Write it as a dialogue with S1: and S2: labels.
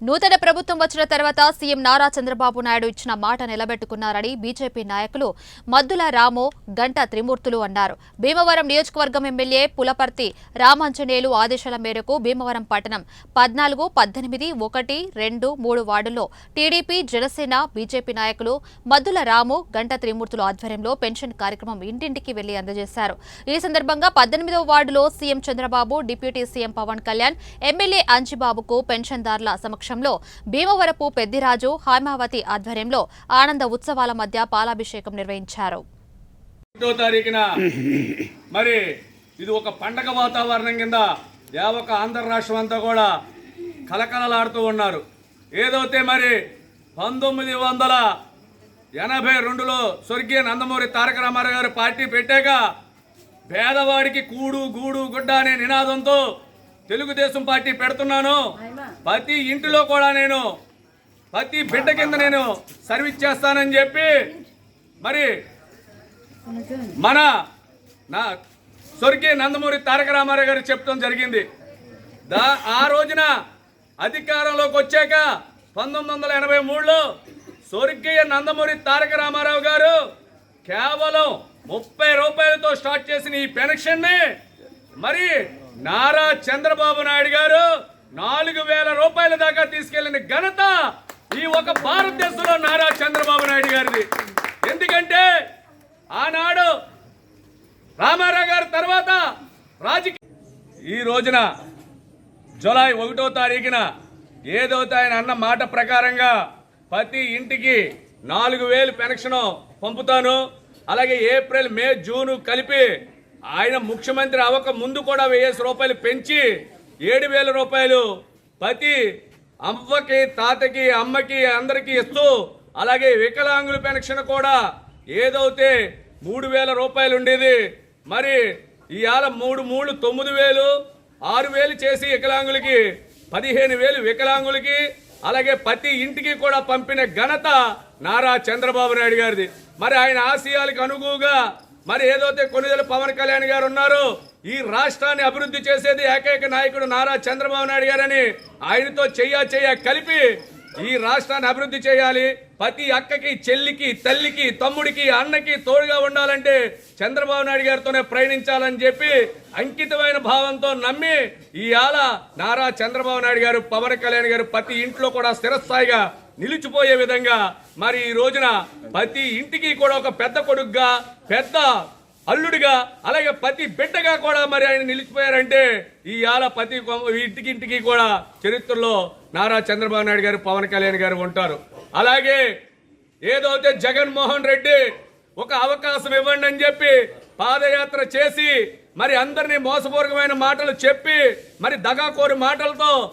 S1: నూతన ప్రభుత్వం వచ్చిన తర్వాత సీఎం నారా చంద్రబాబు నాయుడు ఇచ్చిన మాట నిలబెట్టుకున్నారని బీజేపీ నాయకులు మద్దుల రాము, గంటా త్రిమూర్తులు అన్నారు. భీమవరం నియోజకవర్గం ఎమ్మెల్యే పులపర్తి రామాంజనేయులు ఆదేశాల మేరకు భీమవరం పట్టణం 14, 18, 1, 2, 3 వార్డుల్లో టీడీపీ, జనసేన, బీజేపీ నాయకులు మద్దుల రాము, గంటా త్రిమూర్తులు ఆధ్వర్యంలో పెన్షన్ కార్యక్రమం ఇంటింటికి వెళ్లి అందజేశారు. ఈ సందర్భంగా 18వ వార్డులో CM Chandrababu, deputy CM Pawan Kalyan, MLA అంజిబాబుకు పెన్షన్దారుల సమక్షంలో భీమవరపు పెద్దిరాజు, హైమావతి ఆధ్వర్యంలో ఆనంద ఉత్సవాల మధ్య పాలాభిషేకం నిర్వహించారు.
S2: మరి ఇది ఒక పండగ వాతావరణం కింద యావక ఆంధ్ర రాష్ట్రం అంతా కూడా కలకలలాడుతూ ఉన్నారు. ఏదైతే మరి 1982లో స్వర్గీయ నందమూరి తారక రామారావు గారు పార్టీ పెట్టాక పేదవాడికి కూడు గూడు గుడ్డ అనే నినాదంతో తెలుగుదేశం పార్టీ పెడుతున్నాను. ప్రతి ఇంటిలో కూడా నేను ప్రతి బిడ్డ కింద నేను సర్వీస్ చేస్తానని చెప్పి మరి నా స్వర్గీయ నందమూరి తారక రామారావు గారు చెప్పడం జరిగింది. ఆ రోజున అధికారంలోకి వచ్చాక 1983లో స్వర్గీయ నందమూరి తారక రామారావు గారు కేవలం 30 రూపాయలతో స్టార్ట్ చేసిన ఈ పెన్షన్ని మరి నారా చంద్రబాబు నాయుడు గారు 4000 రూపాయల దాకా తీసుకెళ్లిన ఘనత ఈ ఒక భారతదేశంలో నారా చంద్రబాబు నాయుడు గారిది. ఎందుకంటే ఆనాడు రామారావు గారి తర్వాత ఈ రోజున జూలై 1వ తారీఖున ఏదైతే ఆయన అన్న మాట ప్రకారంగా ప్రతి ఇంటికి 4000 పెన్షన్ పంపుతాను. అలాగే ఏప్రిల్, మే, జూన్ కలిపి ఆయన ముఖ్యమంత్రి అవ్వక ముందు కూడా 1000 రూపాయలు పెంచి 7000 రూపాయలు ప్రతి అవ్వకి, తాతకి, అమ్మకి అందరికీ ఇస్తూ, అలాగే వికలాంగుల పెన్షన్ కూడా ఏదైతే 3000 రూపాయలు ఉండేది మరి ఇవాళ 3 9000, 6000 చేసి వికలాంగులకి 15000 వికలాంగులకి, అలాగే ప్రతి ఇంటికి కూడా పంపిన ఘనత నారా చంద్రబాబు నాయుడు గారిది. మరి ఆయన ఆశయాలకు అనుగుణంగా మరి ఏదైతే కొన్నిదల పవన్ కళ్యాణ్ గారు ఉన్నారో ఈ రాష్ట్రాన్ని అభివృద్ధి చేసేది ఏకైక నాయకుడు నారా చంద్రబాబు నాయుడు గారని ఆయనతో చెయ్య కలిపి ఈ రాష్ట్రాన్ని అభివృద్ధి చేయాలి. ప్రతి అక్కకి, చెల్లికి, తల్లికి, తమ్ముడికి, అన్నకి తోడుగా ఉండాలంటే చంద్రబాబు నాయుడు గారితోనే ప్రయాణించాలని చెప్పి అంకితమైన భావంతో నమ్మి ఇవాళ నారా చంద్రబాబు నాయుడు గారు, పవన్ కళ్యాణ్ గారు ప్రతి ఇంట్లో కూడా స్థిరస్థాయిగా నిలిచిపోయే విధంగా మరి ఈ రోజున ప్రతి ఇంటికి కూడా ఒక పెద్ద కొడుకుగా, పెద్ద అల్లుడిగా, అలాగే ప్రతి బిడ్డగా కూడా మరి ఆయన నిలిచిపోయారంటే ఇవాళ ప్రతి ఇంటికి కూడా చరిత్రలో నారా చంద్రబాబు నాయుడు గారు, పవన్ కళ్యాణ్ గారు ఉంటారు. అలాగే ఏదైతే జగన్మోహన్ రెడ్డి ఒక అవకాశం ఇవ్వండి అని చెప్పి పాదయాత్ర చేసి మరి అందరినీ మోసపూర్వకమైన మాటలు చెప్పి మరి దగాకోరు మాటలతో